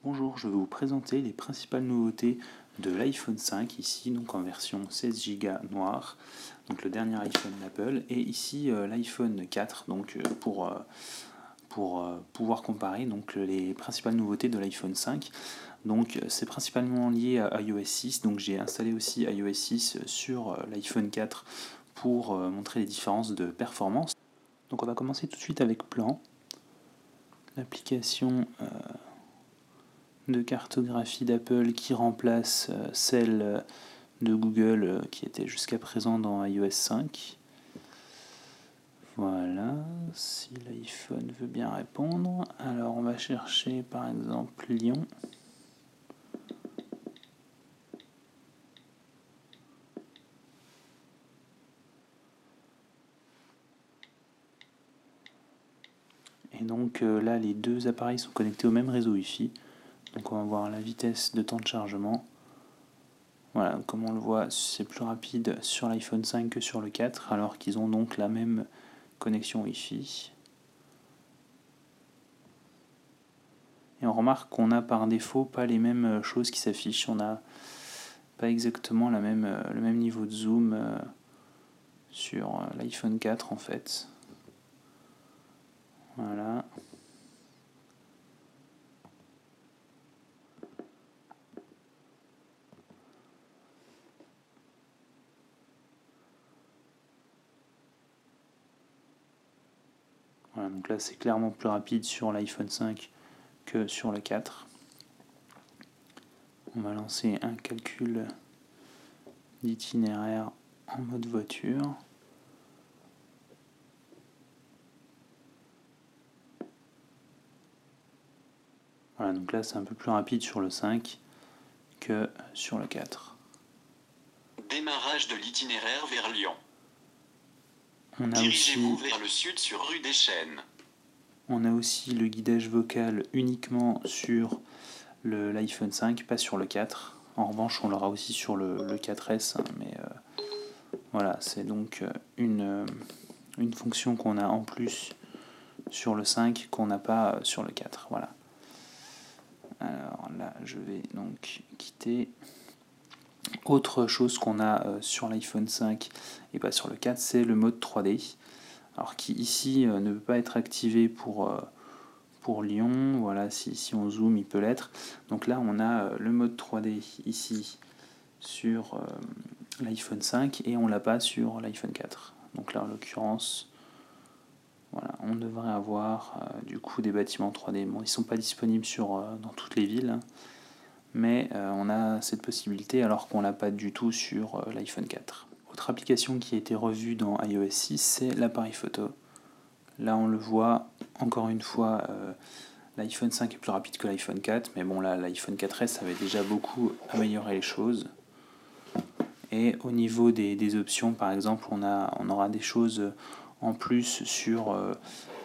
Bonjour, je vais vous présenter les principales nouveautés de l'iPhone 5 ici, donc en version 16 Go noir, donc le dernier iPhone d'Apple, et ici l'iPhone 4, donc pour pouvoir comparer donc les principales nouveautés de l'iPhone 5. Donc c'est principalement lié à iOS 6, donc j'ai installé aussi iOS 6 sur l'iPhone 4 pour montrer les différences de performance. Donc on va commencer tout de suite avec Plan, l'application de cartographie d'Apple qui remplace celle de Google qui était jusqu'à présent dans iOS 5. Voilà, si l'iPhone veut bien répondre. Alors on va chercher par exemple Lyon. Et donc là les deux appareils sont connectés au même réseau Wi-Fi. Donc on va voir la vitesse de temps de chargement. Voilà, comme on le voit, c'est plus rapide sur l'iPhone 5 que sur le 4, alors qu'ils ont donc la même connexion Wi-Fi. Et on remarque qu'on a par défaut pas les mêmes choses qui s'affichent. On n'a pas exactement le même niveau de zoom sur l'iPhone 4 en fait. Voilà. Voilà, donc là c'est clairement plus rapide sur l'iPhone 5 que sur le 4. On va lancer un calcul d'itinéraire en mode voiture. Voilà, donc là c'est un peu plus rapide sur le 5 que sur le 4. Démarrage de l'itinéraire vers Lyon. Dirigez-vous vers le sud sur rue des Chênes. On a aussi le guidage vocal uniquement sur l'iPhone 5, pas sur le 4. En revanche, on l'aura aussi sur le 4S, mais voilà, c'est donc une fonction qu'on a en plus sur le 5 qu'on n'a pas sur le 4. Voilà. Alors là, je vais donc quitter. Autre chose qu'on a sur l'iPhone 5 et pas sur le 4, c'est le mode 3D. Alors qui ici ne peut pas être activé pour Lyon. Voilà, si on zoome, il peut l'être. Donc là, on a le mode 3D ici sur l'iPhone 5 et on l'a pas sur l'iPhone 4. Donc là, en l'occurrence, voilà, on devrait avoir du coup des bâtiments 3D. Bon, ils sont pas disponibles dans toutes les villes, hein, mais on a cette possibilité alors qu'on l'a pas du tout sur l'iPhone 4. Autre application qui a été revue dans iOS 6, c'est l'appareil photo. Là, on le voit, encore une fois, l'iPhone 5 est plus rapide que l'iPhone 4, mais bon, là, l'iPhone 4S avait déjà beaucoup amélioré les choses. Et au niveau des options, par exemple, on aura des choses en plus sur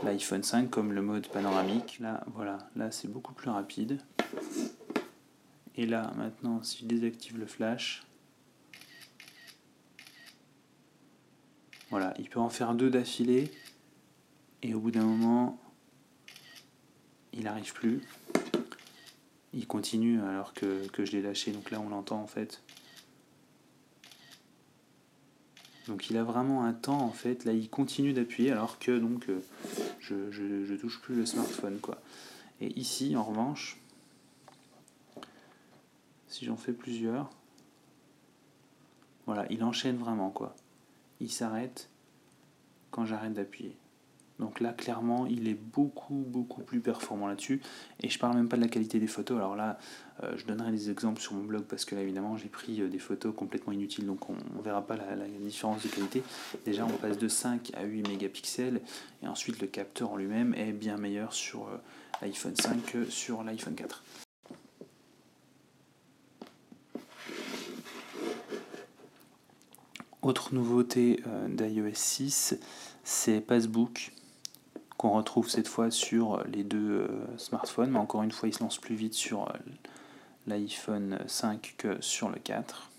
l'iPhone 5, comme le mode panoramique. Là, voilà, là, c'est beaucoup plus rapide. Et là, maintenant, si je désactive le flash, voilà, il peut en faire deux d'affilée. Et au bout d'un moment, il n'arrive plus. Il continue alors que je l'ai lâché. Donc là, on l'entend en fait. Donc il a vraiment un temps en fait. Là, il continue d'appuyer alors que donc je touche plus le smartphone quoi. Et ici, en revanche, si j'en fais plusieurs, voilà, il enchaîne vraiment quoi. Il s'arrête quand j'arrête d'appuyer. Donc là, clairement, il est beaucoup plus performant là-dessus. Et je parle même pas de la qualité des photos. Alors là, je donnerai des exemples sur mon blog parce que là, évidemment, j'ai pris des photos complètement inutiles. Donc on verra pas la différence de qualité. Déjà, on passe de 5 à 8 mégapixels. Et ensuite, le capteur en lui-même est bien meilleur sur l'iPhone 5 que sur l'iPhone 4. Autre nouveauté d'iOS 6, c'est Passbook, qu'on retrouve cette fois sur les deux smartphones, mais encore une fois il se lance plus vite sur l'iPhone 5 que sur le 4.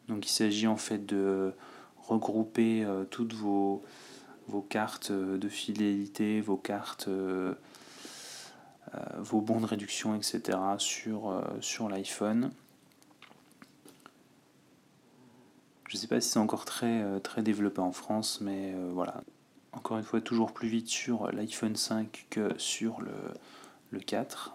Donc il s'agit en fait de regrouper toutes vos cartes de fidélité, vos cartes vos bons de réduction, etc. sur l'iPhone. Je ne sais pas si c'est encore très développé en France, mais voilà. Encore une fois, toujours plus vite sur l'iPhone 5 que sur le 4.